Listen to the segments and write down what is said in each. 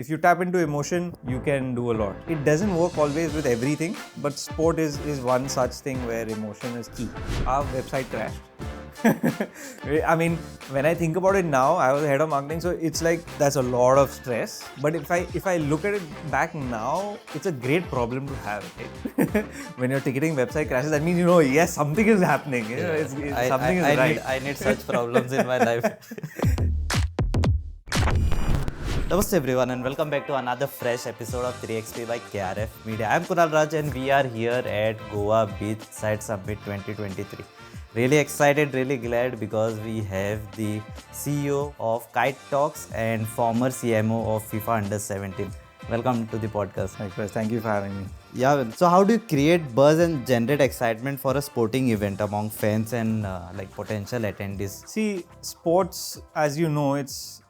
If you tap into emotion, you can do a lot. It doesn't work always with everything, but sport is one such thing where emotion is key. Our website crashed. I mean, when I think about it now, I was head of marketing, so it's like that's a lot of stress. But if I look at it back now, it's a great problem to have. Right? When your ticketing website crashes, that means yes, something is happening. Something is right. I need such problems in my life. Namaste everyone and welcome back to another fresh episode of 3XP by KRF Media. I'm Kunal Raj and we are here at Goa Beach Side Summit 2023. Really excited, really glad because we have the CEO of Kite Talks and former CMO of FIFA Under 17. Welcome to the podcast. Likewise, thank you for having me. Yeah, so how do you create buzz and generate excitement for a sporting event among fans and potential attendees? See, sports, as you know, it's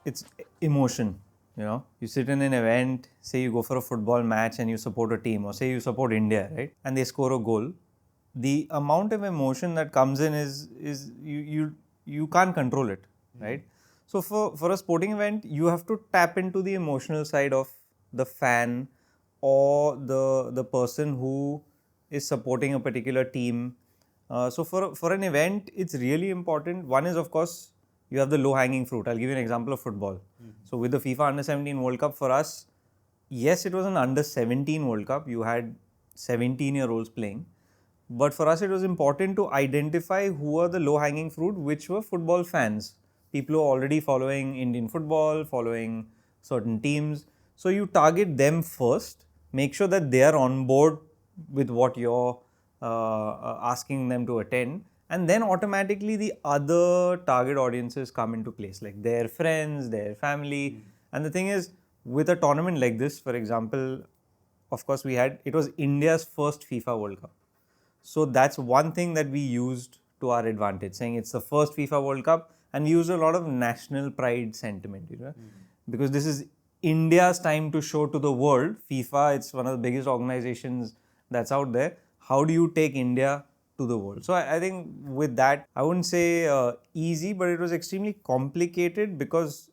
emotion. You sit in an event, say you go for a football match and you support a team, or say you support India, right? And they score a goal. The amount of emotion that comes in is you can't control it, right? So for a sporting event, you have to tap into the emotional side of the fan or the person who is supporting a particular team. So for an event, it's really important. One is, of course, you have the low-hanging fruit. I'll give you an example of football. So with the FIFA Under 17 World Cup, for us, yes, it was an Under 17 World Cup. You had 17-year-olds playing. But for us, it was important to identify who are the low-hanging fruit, which were football fans. People who are already following Indian football, following certain teams. So you target them first. Make sure that they are on board with what you're asking them to attend. And then automatically the other target audiences come into place, like their friends, their family. And the thing is, with a tournament like this, for example, of course, it was India's first FIFA World Cup. So that's one thing that we used to our advantage, saying it's the first FIFA World Cup, and we used a lot of national pride sentiment, because this is India's time to show to the world. FIFA, it's one of the biggest organizations that's out there. How do you take India to the world? So I think with that, I wouldn't say easy, but it was extremely complicated because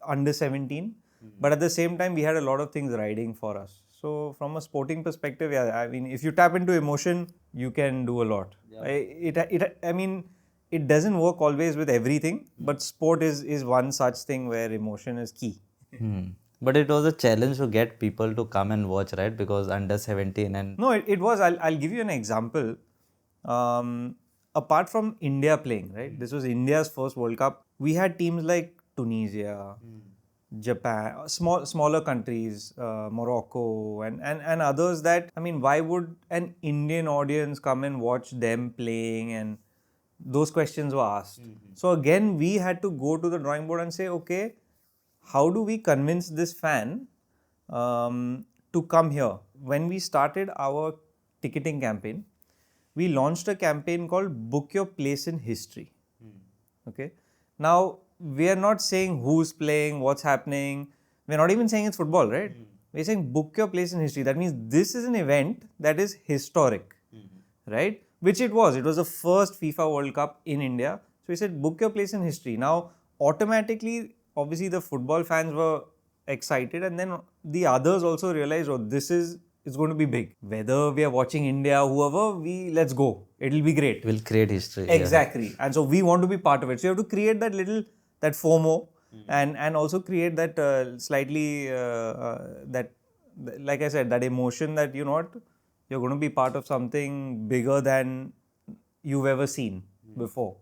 under 17. But at the same time, we had a lot of things riding for us. So from a sporting perspective, yeah, I mean, if you tap into emotion, you can do a lot. Yeah. I mean, it doesn't work always with everything, but sport is one such thing where emotion is key. But it was a challenge to get people to come and watch, right? Because under 17 and... No, it was. I'll give you an example. Apart from India playing, right? This was India's first World Cup. We had teams like Tunisia, Japan, smaller countries, Morocco, and others that, I mean, why would an Indian audience come and watch them playing? And those questions were asked. So again, we had to go to the drawing board and say, okay, how do we convince this fan to come here? When we started our ticketing campaign, we launched a campaign called Book Your Place in History. Okay. Now, we are not saying who's playing, what's happening. We're not even saying it's football, right? We're saying book your place in history. That means this is an event that is historic, right? Which it was. It was the first FIFA World Cup in India. So we said book your place in history. Now, automatically, obviously the football fans were excited, and then the others also realized, it's going to be big. Whether we are watching India, whoever, let's go. It'll be great. We'll create history. Exactly. Yeah. And so we want to be part of it. So you have to create that FOMO and also create that like I said, that emotion that, you're going to be part of something bigger than you've ever seen before.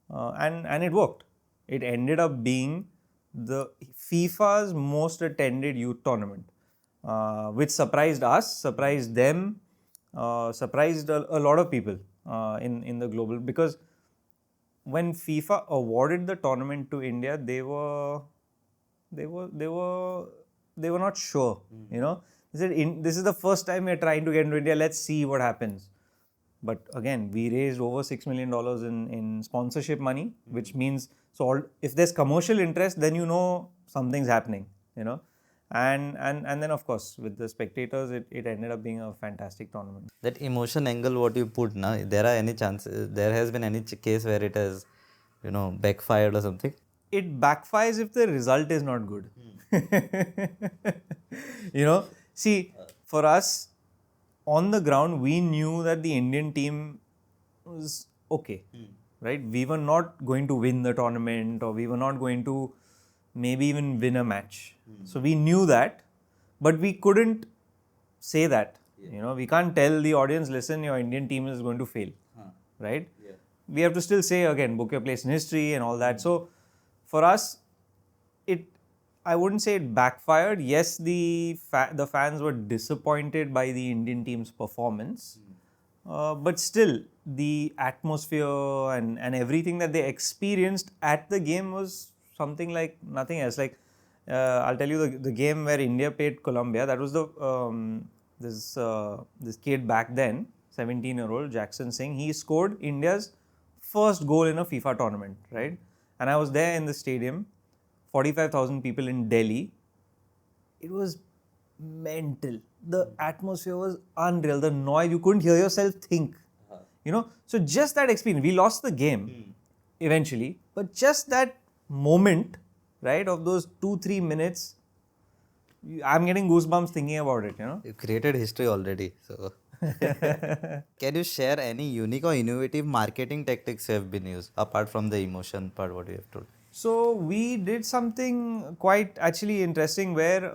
And it worked. It ended up being the FIFA's most attended youth tournament. Which surprised us, surprised them, surprised a lot of people in the global, because when FIFA awarded the tournament to India, they were not sure. They said, this is the first time we're trying to get into India. Let's see what happens. But again, we raised over $6 million in sponsorship money, which means if there's commercial interest, then something's happening. And then, of course, with the spectators, it ended up being a fantastic tournament. That emotion angle, what you put now, there has been any case where it has, backfired or something? it backfires if the result is not good. See, for us on the ground, we knew that the Indian team was okay, right? We were not going to win the tournament, or we were not going to maybe even win a match. So we knew that, but we couldn't say that. We can't tell the audience, listen, your Indian team is going to fail, right? We have to still say, again, book your place in history and all that. So for us, I wouldn't say it backfired. Yes, the fans were disappointed by the Indian team's performance, but still the atmosphere and everything that they experienced at the game was something like nothing else. Like I'll tell you the game where India played Colombia. That was this kid back then, 17-year-old Jackson Singh. He scored India's first goal in a FIFA tournament, right? And I was there in the stadium, 45,000 people in Delhi. It was mental. The atmosphere was unreal. The noise, you couldn't hear yourself think. So just that experience, we lost the game eventually, but just that moment, right, of those 2-3 minutes, I'm getting goosebumps thinking about it. You created history already. So, can you share any unique or innovative marketing tactics you have been used apart from the emotion part? What you have told? So we did something quite actually interesting where,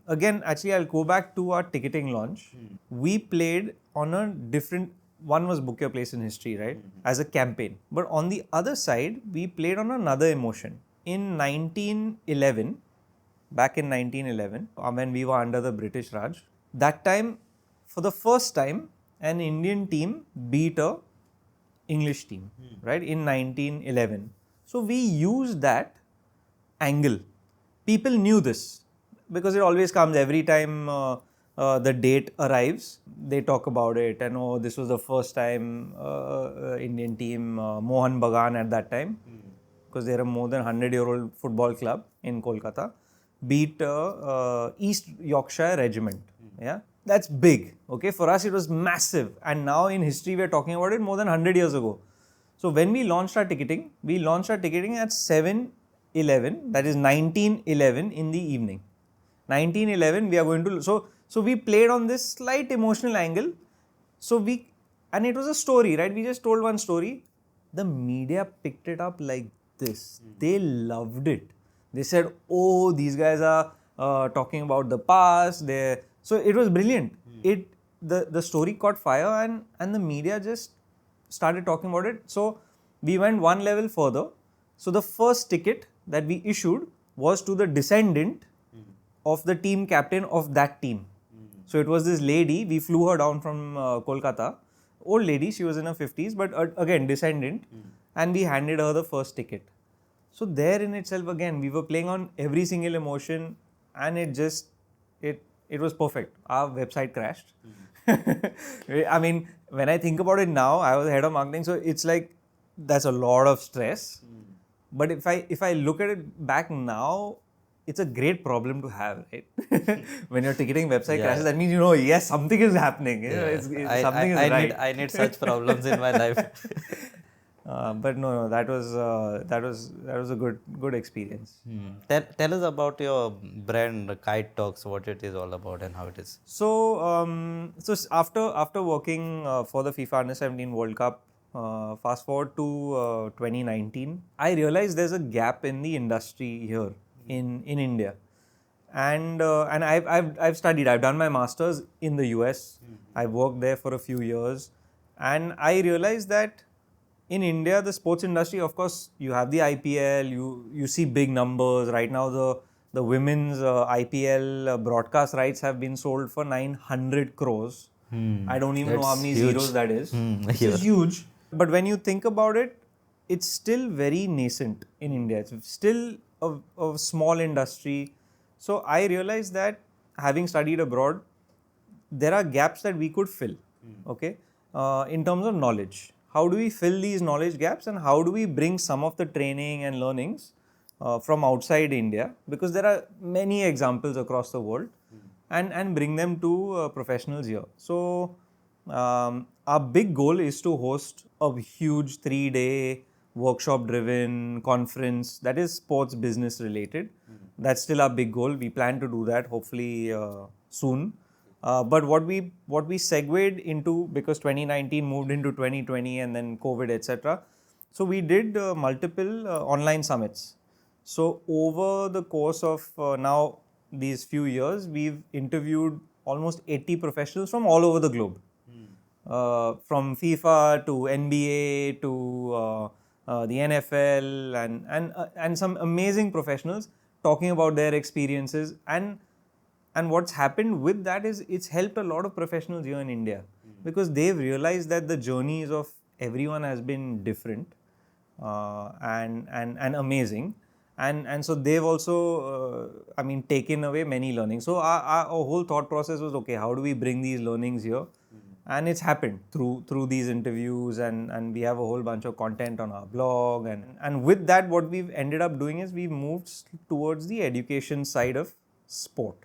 again, actually I'll go back to our ticketing launch. We played on a different, one was book your place in history, right, as a campaign. But on the other side, we played on another emotion. In 1911, back in 1911, when we were under the British Raj, that time, for the first time, an Indian team beat a English team, right, in 1911. So we used that angle. People knew this because it always comes every time the date arrives. They talk about it, and oh, this was the first time Indian team, Mohan Bagan at that time, because they're a more than 100-year-old football club in Kolkata, beat East Yorkshire Regiment. Yeah, that's big. Okay, for us it was massive, and now in history we are talking about it more than 100 years ago. So when we launched our ticketing, at 7:11, that is 1911 in the evening. 1911, we are going to, so we played on this slight emotional angle. And it was a story, right? We just told one story. The media picked it up like this. They loved it. They said, oh, these guys are talking about the past. So it was brilliant. The story caught fire, and the media just started talking about it. So we went one level further. So the first ticket that we issued was to the descendant of the team captain of that team. So it was this lady. We flew her down from Kolkata. Old lady, she was in her 50s, but again, descendant. And we handed her the first ticket. So there in itself, again, we were playing on every single emotion, and it was perfect. Our website crashed. I mean, when I think about it now, I was head of marketing, so it's like that's a lot of stress. But if I look at it back now, it's a great problem to have, right? When your ticketing website crashes, that means yes, something is happening. Something is right. I need such problems in my life. But no, that was a good experience. Tell us about your brand, Kite Talks, what it is all about and how it is. So, after working for the FIFA Under-17 World Cup, fast forward to 2019, I realized there's a gap in the industry here in India, and I've studied. I've done my masters in the US. I worked there for a few years, and I realized that in India, the sports industry, of course, you have the IPL, you see big numbers. Right now, the women's IPL broadcast rights have been sold for 900 crores. I don't even know how many zeros that is. It is huge. But when you think about it, it's still very nascent in India. It's still a small industry. So I realized that having studied abroad, there are gaps that we could fill, okay, in terms of knowledge. How do we fill these knowledge gaps, and how do we bring some of the training and learnings from outside India, because there are many examples across the world, and bring them to professionals here. So our big goal is to host a huge 3-day workshop driven, conference, that is sports business related. That's still our big goal. We plan to do that hopefully soon. But what we segued into, because 2019 moved into 2020 and then COVID, etc. So we did multiple online summits. So over the course of now these few years, we've interviewed almost 80 professionals from all over the globe. From FIFA to NBA to the NFL and some amazing professionals talking about their experiences, and what's happened with that is it's helped a lot of professionals here in India because they've realized that the journeys of everyone has been different and amazing. And so they've also, taken away many learnings. So our whole thought process was, okay, how do we bring these learnings here? And it's happened through these interviews, and we have a whole bunch of content on our blog. And with that, what we've ended up doing is we've moved towards the education side of sport.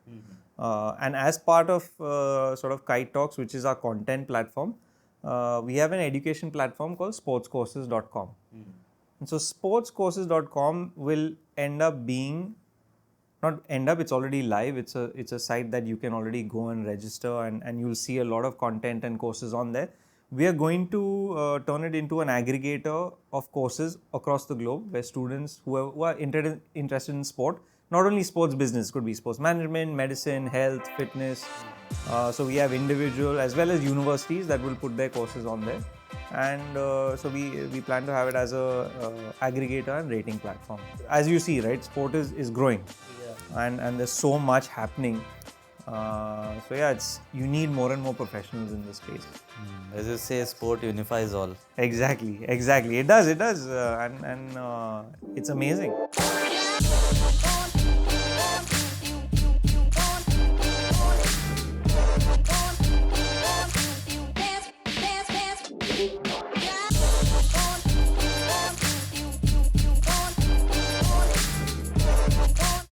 And as part of sort of Kite Talks, which is our content platform, we have an education platform called sportscourses.com. And so sportscourses.com will end up being, not end up, it's already live. It's a site that you can already go and register, and you'll see a lot of content and courses on there. We are going to turn it into an aggregator of courses across the globe where students who are interested in sport, not only sports business, could be sports management, medicine, health, fitness. So we have individual as well as universities that will put their courses on there. And so we plan to have it as a aggregator and rating platform. As you see, right, sport is growing. And there's so much happening. So yeah, you need more and more professionals in this space. As you say, sport unifies all. Exactly. It does. And it's amazing.